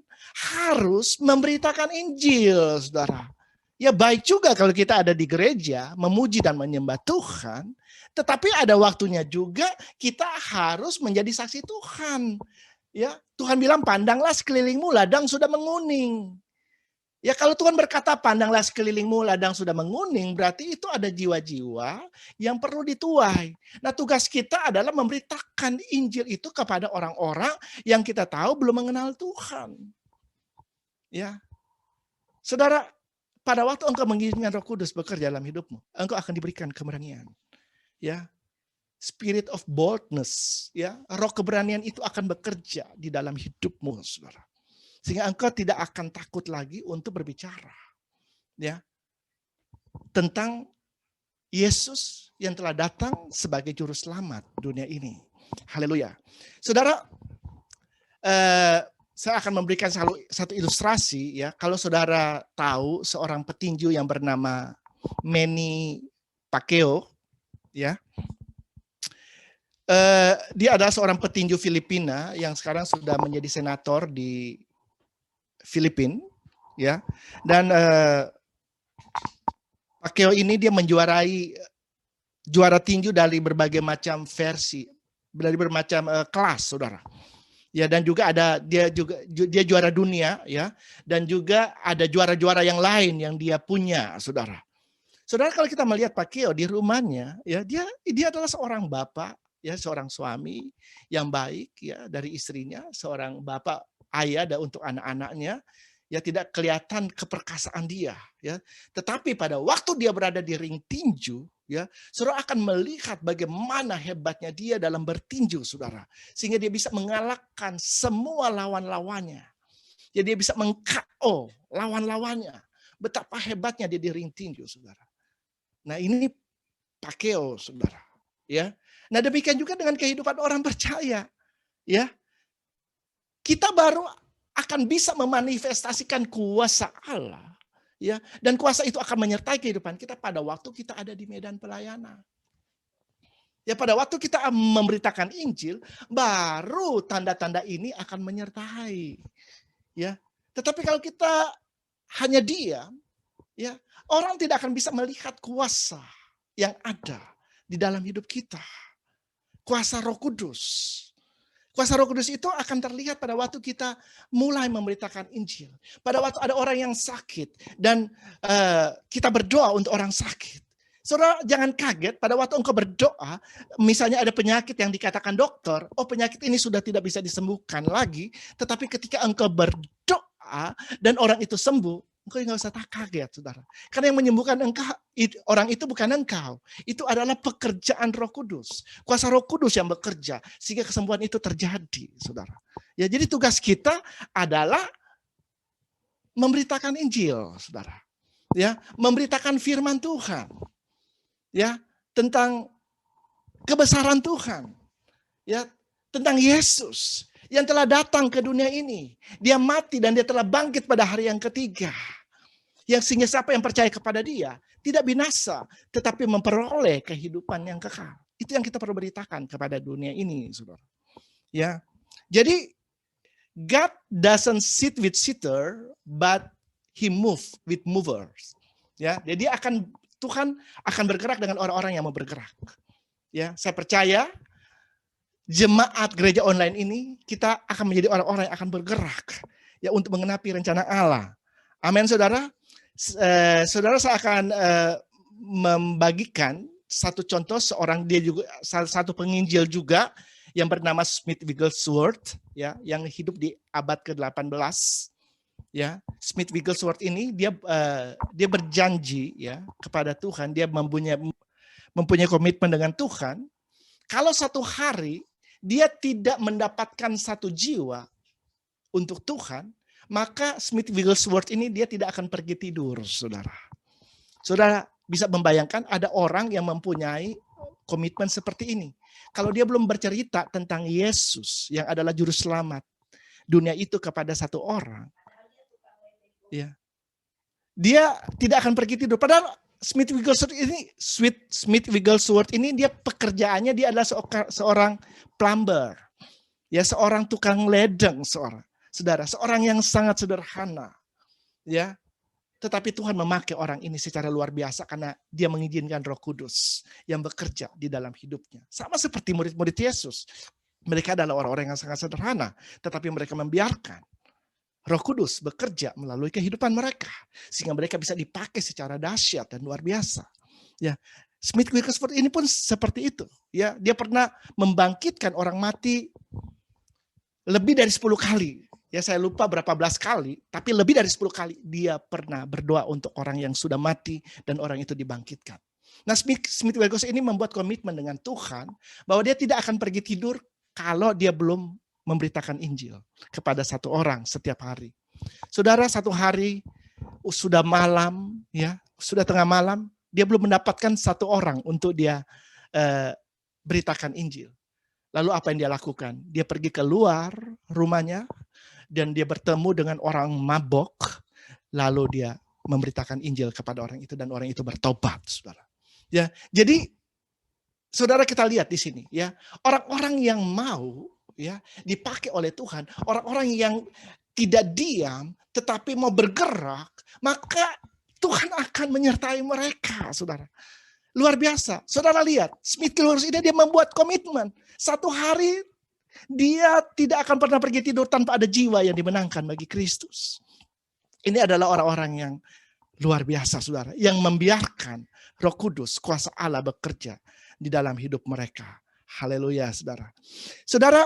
harus memberitakan Injil, saudara. Ya baik juga kalau kita ada di gereja, memuji dan menyembah Tuhan, tetapi ada waktunya juga kita harus menjadi saksi Tuhan. Ya, Tuhan bilang pandanglah sekelilingmu, ladang sudah menguning. Ya kalau Tuhan berkata pandanglah sekelilingmu, ladang sudah menguning, berarti itu ada jiwa-jiwa yang perlu dituai. Nah tugas kita adalah memberitakan Injil itu kepada orang-orang yang kita tahu belum mengenal Tuhan. Ya, saudara, pada waktu engkau mengizinkan Roh Kudus bekerja dalam hidupmu, engkau akan diberikan keberanian. Ya, spirit of boldness, ya, roh keberanian itu akan bekerja di dalam hidupmu, saudara. Sehingga engkau tidak akan takut lagi untuk berbicara, ya, tentang Yesus yang telah datang sebagai juru selamat dunia ini. Haleluya. Saudara, saya akan memberikan satu ilustrasi, ya. Kalau saudara tahu seorang petinju yang bernama Manny Pacquiao, ya, dia adalah seorang petinju Filipina yang sekarang sudah menjadi senator di Filipina, ya. Dan Pacquiao ini dia menjuarai juara tinju dari berbagai macam versi, dari bermacam kelas, saudara. Ya, dan juga ada dia juara dunia, ya, dan juga ada juara-juara yang lain yang dia punya, saudara. Saudara, kalau kita melihat Pacquiao di rumahnya, ya dia adalah seorang bapak, ya, seorang suami yang baik, ya, dari istrinya, seorang bapak ayah untuk anak-anaknya, ya, tidak kelihatan keperkasaan dia, ya. Tetapi pada waktu dia berada di ring tinju, ya, saudara akan melihat bagaimana hebatnya dia dalam bertinju, saudara, sehingga dia bisa mengalahkan semua lawan-lawannya. Ya, dia bisa meng-KO lawan-lawannya. Betapa hebatnya dia di ring tinju, saudara. Nah, ini Pacquiao, saudara, ya. Nah, demikian juga dengan kehidupan orang percaya, ya. Kita baru akan bisa memanifestasikan kuasa Allah, ya, dan kuasa itu akan menyertai kehidupan kita pada waktu kita ada di medan pelayanan. Ya, pada waktu kita memberitakan Injil, baru tanda-tanda ini akan menyertai, ya. Tetapi kalau kita hanya diam, ya, orang tidak akan bisa melihat kuasa yang ada di dalam hidup kita. Kuasa Roh Kudus. Kuasa Roh Kudus itu akan terlihat pada waktu kita mulai memberitakan Injil. Pada waktu ada orang yang sakit dan kita berdoa untuk orang sakit. Saudara, jangan kaget pada waktu engkau berdoa, misalnya ada penyakit yang dikatakan dokter, oh penyakit ini sudah tidak bisa disembuhkan lagi, tetapi ketika engkau berdoa dan orang itu sembuh, engkau nggak usah kaget, saudara. Karena yang menyembuhkan orang itu bukan engkau. Itu adalah pekerjaan Roh Kudus. Kuasa Roh Kudus yang bekerja sehingga kesembuhan itu terjadi, saudara. Ya, jadi tugas kita adalah memberitakan Injil, saudara. Ya, memberitakan firman Tuhan. Ya, tentang kebesaran Tuhan. Ya, tentang Yesus yang telah datang ke dunia ini. Dia mati dan dia telah bangkit pada hari yang ketiga. Yang sehingga siapa yang percaya kepada dia tidak binasa, tetapi memperoleh kehidupan yang kekal. Itu yang kita perlu beritakan kepada dunia ini, saudara. Ya, jadi God doesn't sit with sitter, but He move with movers. Ya, jadi Tuhan akan bergerak dengan orang-orang yang mau bergerak. Ya, saya percaya jemaat gereja online ini kita akan menjadi orang-orang yang akan bergerak, ya, untuk mengenapi rencana Allah. Amin, saudara. Saudara, saya akan membagikan satu contoh dia juga salah satu penginjil juga yang bernama Smith Wigglesworth, ya, yang hidup di abad ke-18. Ya, Smith Wigglesworth ini dia berjanji, ya, kepada Tuhan, dia mempunyai komitmen dengan Tuhan. Kalau satu hari dia tidak mendapatkan satu jiwa untuk Tuhan, maka Smith Wigglesworth ini dia tidak akan pergi tidur, saudara. Saudara bisa membayangkan ada orang yang mempunyai komitmen seperti ini. Kalau dia belum bercerita tentang Yesus yang adalah juru selamat dunia itu kepada satu orang, ya, dia tidak akan pergi tidur. Padahal Smith Wigglesworth ini dia pekerjaannya dia adalah seorang plumber, ya, seorang tukang ledeng, seorang yang sangat sederhana, ya. Tetapi Tuhan memakai orang ini secara luar biasa karena dia mengizinkan Roh Kudus yang bekerja di dalam hidupnya. Sama seperti murid-murid Yesus. Mereka adalah orang-orang yang sangat sederhana, tetapi mereka membiarkan Roh Kudus bekerja melalui kehidupan mereka sehingga mereka bisa dipakai secara dahsyat dan luar biasa. Ya, Smith Wigglesworth ini pun seperti itu. Ya, dia pernah membangkitkan orang mati lebih dari 10 kali. Ya, saya lupa berapa belas kali, tapi lebih dari 10 kali dia pernah berdoa untuk orang yang sudah mati dan orang itu dibangkitkan. Nah, Smith Wigglesworth ini membuat komitmen dengan Tuhan bahwa dia tidak akan pergi tidur kalau dia belum memberitakan Injil kepada satu orang setiap hari. Saudara, satu hari sudah malam, ya, sudah tengah malam, dia belum mendapatkan satu orang untuk dia beritakan Injil. Lalu apa yang dia lakukan? Dia pergi keluar rumahnya dan dia bertemu dengan orang mabok, lalu dia memberitakan Injil kepada orang itu dan orang itu bertobat, saudara. Ya, jadi saudara kita lihat di sini, ya, orang-orang yang mau, ya, dipakai oleh Tuhan, orang-orang yang tidak diam tetapi mau bergerak, maka Tuhan akan menyertai mereka, saudara. Luar biasa. Saudara lihat, Smith Wigglesworth ini dia membuat komitmen. Satu hari dia tidak akan pernah pergi tidur tanpa ada jiwa yang dimenangkan bagi Kristus. Ini adalah orang-orang yang luar biasa, saudara, yang membiarkan Roh Kudus, kuasa Allah bekerja di dalam hidup mereka. Haleluya, saudara. Saudara,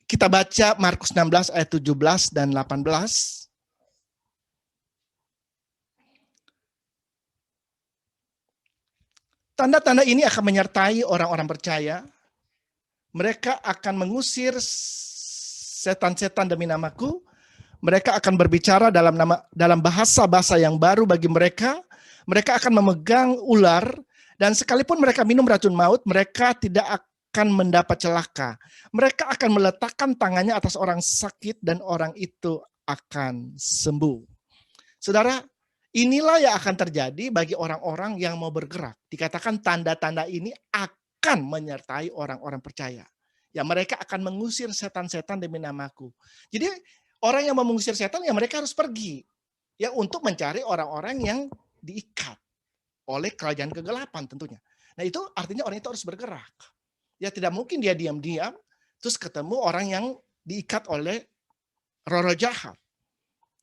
kita baca Markus 16 ayat 17 dan 18. Tanda-tanda ini akan menyertai orang-orang percaya. Mereka akan mengusir setan-setan demi namaku. Mereka akan berbicara dalam bahasa-bahasa yang baru bagi mereka. Mereka akan memegang ular. Dan sekalipun mereka minum racun maut, mereka tidak akan mendapat celaka. Mereka akan meletakkan tangannya atas orang sakit dan orang itu akan sembuh. Saudara, inilah yang akan terjadi bagi orang-orang yang mau bergerak. Dikatakan tanda-tanda ini akan menyertai orang-orang percaya. Ya, mereka akan mengusir setan-setan demi namaku. Jadi orang yang mau mengusir setan, ya mereka harus pergi. Ya, untuk mencari orang-orang yang diikat oleh kerajaan kegelapan tentunya. Nah, itu artinya orang itu harus bergerak. Ya, tidak mungkin dia diam-diam terus ketemu orang yang diikat oleh roh-roh jahat.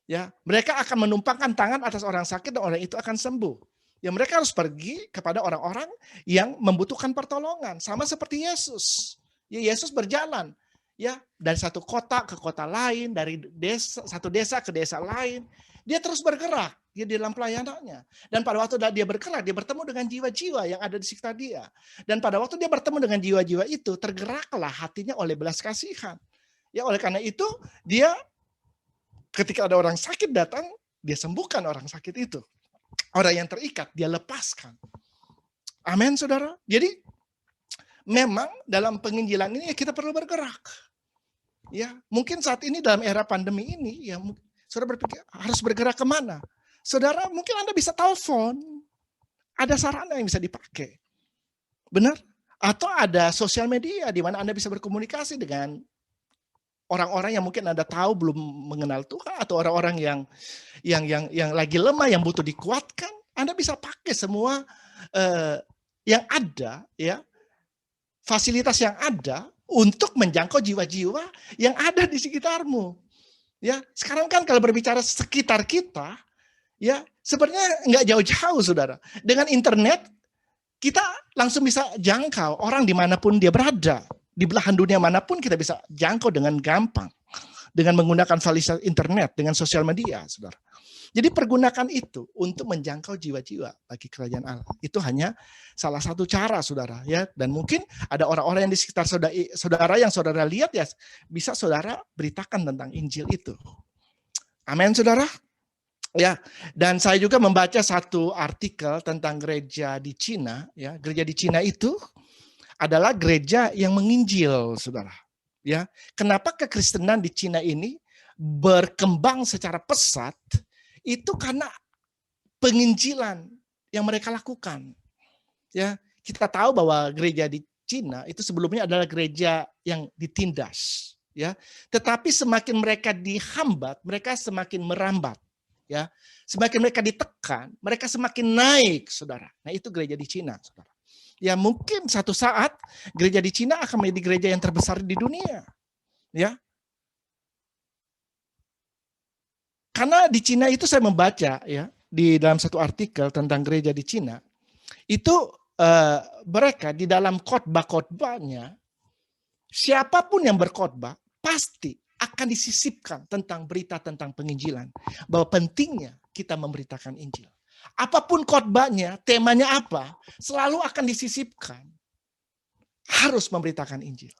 Ya, mereka akan menumpangkan tangan atas orang sakit dan orang itu akan sembuh. Ya, mereka harus pergi kepada orang-orang yang membutuhkan pertolongan, sama seperti Yesus. Ya, Yesus berjalan, ya, dari satu kota ke kota lain, dari satu desa ke desa lain. Dia terus bergerak ya, di dalam pelayanannya. Dan pada waktu dia bergerak, dia bertemu dengan jiwa-jiwa yang ada di sekitar dia. Dan pada waktu dia bertemu dengan jiwa-jiwa itu, tergeraklah hatinya oleh belas kasihan. Ya, oleh karena itu dia ketika ada orang sakit datang, dia sembuhkan orang sakit itu. Orang yang terikat, dia lepaskan. Amin, saudara. Jadi, memang dalam penginjilan ini kita perlu bergerak. Ya, mungkin saat ini dalam era pandemi ini, ya, saudara berpikir harus bergerak kemana? Saudara, mungkin Anda bisa telepon. Ada sarana yang bisa dipakai. Benar? Atau ada sosial media di mana Anda bisa berkomunikasi dengan orang-orang yang mungkin Anda tahu belum mengenal Tuhan, atau orang-orang yang lagi lemah, yang butuh dikuatkan. Anda bisa pakai semua yang ada, ya, fasilitas yang ada untuk menjangkau jiwa-jiwa yang ada di sekitarmu. Ya, sekarang kan kalau berbicara sekitar kita, ya, sebenarnya nggak jauh-jauh, saudara. Dengan internet kita langsung bisa jangkau orang dimanapun dia berada. Di belahan dunia manapun kita bisa jangkau dengan gampang. Dengan menggunakan fasilitas internet, dengan sosial media, saudara. Jadi pergunakan itu untuk menjangkau jiwa-jiwa bagi kerajaan Allah. Itu hanya salah satu cara, saudara. Ya. Dan mungkin ada orang-orang yang di sekitar saudara yang saudara lihat, ya bisa saudara beritakan tentang Injil itu. Amin, saudara. Ya, dan saya juga membaca satu artikel tentang gereja di Cina. Ya, gereja di Cina itu adalah gereja yang menginjil, saudara. Ya, kenapa kekristenan di Cina ini berkembang secara pesat? Itu karena penginjilan yang mereka lakukan. Ya, kita tahu bahwa gereja di Cina itu sebelumnya adalah gereja yang ditindas. Ya, tetapi semakin mereka dihambat, mereka semakin merambat. Ya, semakin mereka ditekan, mereka semakin naik, saudara. Nah, itu gereja di Cina, saudara. Ya, mungkin satu saat gereja di Cina akan menjadi gereja yang terbesar di dunia. Ya, karena di Cina itu saya membaca ya di dalam satu artikel tentang gereja di Cina itu mereka di dalam khotbah-khotbahnya siapapun yang berkhotbah pasti akan disisipkan tentang berita tentang penginjilan. Bahwa pentingnya kita memberitakan Injil. Apapun khotbahnya, temanya apa, selalu akan disisipkan. Harus memberitakan Injil.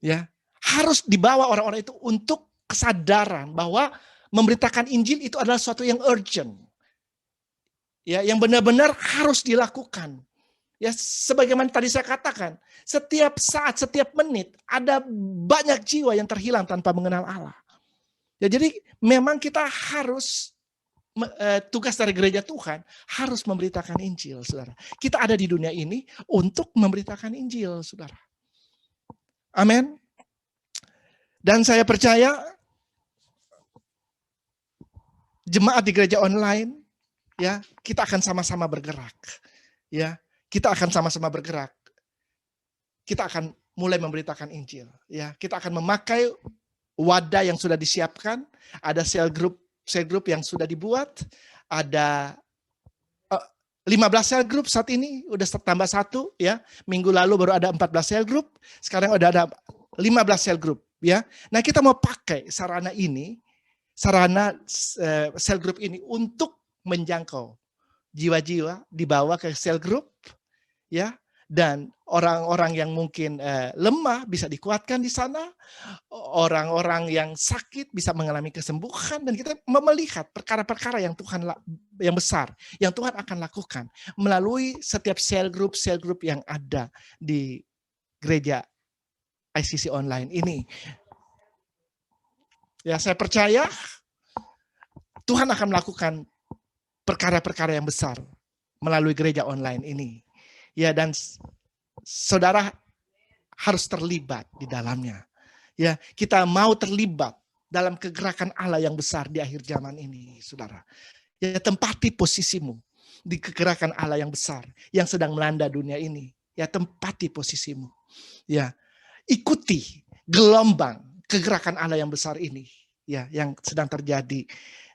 Ya, harus dibawa orang-orang itu untuk kesadaran bahwa memberitakan Injil itu adalah sesuatu yang urgent. Ya, yang benar-benar harus dilakukan. Ya, sebagaimana tadi saya katakan, setiap saat, setiap menit ada banyak jiwa yang terhilang tanpa mengenal Allah. Ya, jadi memang kita harus tugas dari gereja Tuhan harus memberitakan Injil, saudara. Kita ada di dunia ini untuk memberitakan Injil, saudara. Amin. Dan saya percaya jemaat di gereja online, ya, kita akan sama-sama bergerak. Ya, kita akan sama-sama bergerak. Kita akan mulai memberitakan Injil. Ya, kita akan memakai wadah yang sudah disiapkan. Ada sel grup yang sudah dibuat. Ada 15 sel grup saat ini, udah tambah 1 ya. Minggu lalu baru ada 14 sel grup, sekarang udah ada 15 sel grup ya. Nah, kita mau pakai sarana ini, sarana sel grup ini untuk menjangkau jiwa-jiwa dibawa ke sel grup ya, dan orang-orang yang mungkin lemah bisa dikuatkan di sana, orang-orang yang sakit bisa mengalami kesembuhan, dan kita melihat perkara-perkara yang Tuhan yang besar yang Tuhan akan lakukan melalui setiap sel grup yang ada di gereja ICC online ini. Ya, saya percaya Tuhan akan melakukan perkara-perkara yang besar melalui gereja online ini. Ya, dan saudara harus terlibat di dalamnya. Ya, kita mau terlibat dalam kegerakan Allah yang besar di akhir zaman ini, saudara. Ya, tempati posisimu di kegerakan Allah yang besar yang sedang melanda dunia ini. Ya, tempati posisimu. Ya, ikuti gelombang kegerakan Allah yang besar ini, ya, yang sedang terjadi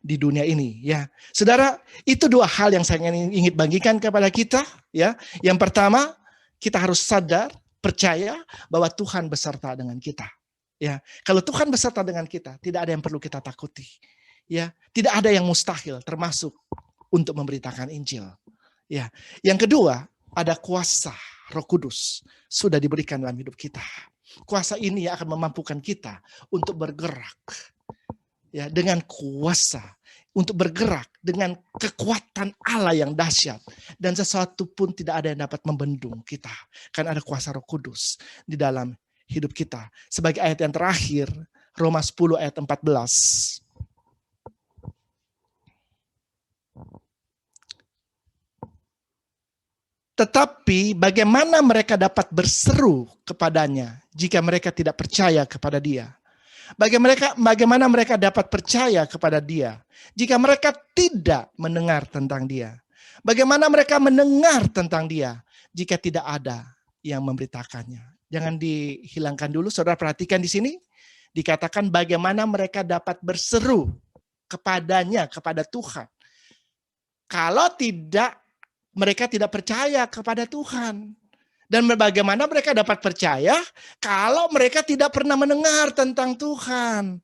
di dunia ini, ya. Saudara, itu 2 hal yang saya ingin bagikan kepada kita, ya. Yang pertama, kita harus sadar, percaya bahwa Tuhan beserta dengan kita. Ya, kalau Tuhan beserta dengan kita, tidak ada yang perlu kita takuti. Ya, tidak ada yang mustahil, termasuk untuk memberitakan Injil. Ya, yang kedua, ada kuasa Roh Kudus sudah diberikan dalam hidup kita. Kuasa ini akan memampukan kita untuk bergerak, ya, dengan kuasa, untuk bergerak dengan kekuatan Allah yang dahsyat, dan sesuatu pun tidak ada yang dapat membendung kita, karena ada kuasa Roh Kudus di dalam hidup kita. Sebagai ayat yang terakhir, Roma 10 ayat 14. Tetapi bagaimana mereka dapat berseru kepadanya jika mereka tidak percaya kepada Dia? Bagaimana mereka dapat percaya kepada Dia jika mereka tidak mendengar tentang Dia? Bagaimana mereka mendengar tentang Dia jika tidak ada yang memberitakannya? Jangan dihilangkan dulu, saudara perhatikan di sini. Dikatakan bagaimana mereka dapat berseru kepadanya, kepada Tuhan. Kalau tidak, mereka tidak percaya kepada Tuhan. Dan bagaimana mereka dapat percaya kalau mereka tidak pernah mendengar tentang Tuhan,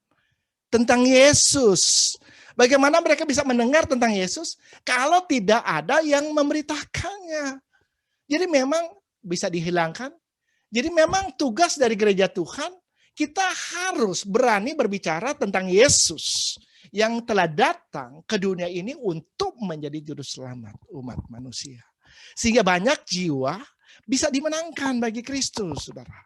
tentang Yesus. Bagaimana mereka bisa mendengar tentang Yesus kalau tidak ada yang memberitakannya? Jadi memang bisa dihilangkan. Jadi memang tugas dari gereja Tuhan, kita harus berani berbicara tentang Yesus. yang telah datang ke dunia ini untuk menjadi juru selamat umat manusia. Sehingga banyak jiwa bisa dimenangkan bagi Kristus, saudara.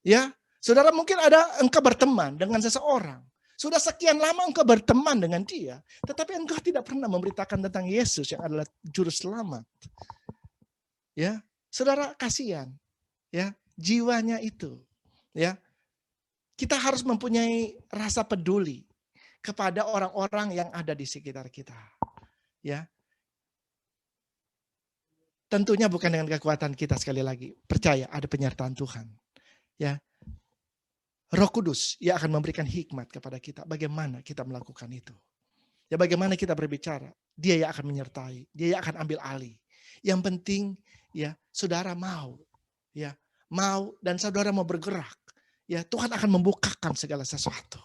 Ya, saudara mungkin engkau berteman dengan seseorang. Sudah sekian lama engkau berteman dengan dia, tetapi engkau tidak pernah memberitakan tentang Yesus yang adalah juru selamat. Ya, saudara, kasihan. Ya, jiwanya itu. Ya, kita harus mempunyai rasa peduli kepada orang-orang yang ada di sekitar kita. Ya, tentunya bukan dengan kekuatan kita, sekali lagi. Percaya ada penyertaan Tuhan. Ya, Roh Kudus yang akan memberikan hikmat kepada kita bagaimana kita melakukan itu. Ya, bagaimana kita berbicara, dia yang akan menyertai, dia yang akan ambil alih. Yang penting ya, saudara mau, ya, mau dan saudara mau bergerak. Ya, Tuhan akan membukakan segala sesuatu.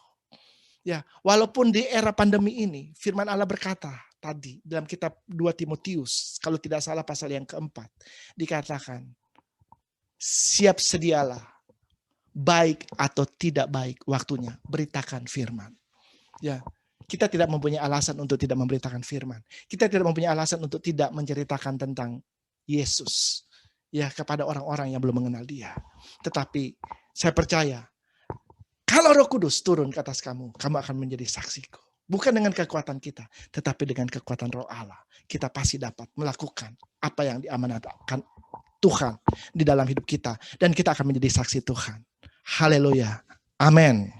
Ya, walaupun di era pandemi ini, firman Allah berkata tadi dalam kitab 2 Timotius, kalau tidak salah pasal yang keempat, dikatakan, siap sedialah, baik atau tidak baik waktunya, beritakan firman. Ya, kita tidak mempunyai alasan untuk tidak memberitakan firman. Kita tidak mempunyai alasan untuk tidak menceritakan tentang Yesus, ya, kepada orang-orang yang belum mengenal Dia. Tetapi saya percaya, kalau Roh Kudus turun ke atas kamu, kamu akan menjadi saksiku. Bukan dengan kekuatan kita, tetapi dengan kekuatan Roh Allah. Kita pasti dapat melakukan apa yang diamanatkan Tuhan di dalam hidup kita. Dan kita akan menjadi saksi Tuhan. Haleluya. Amin.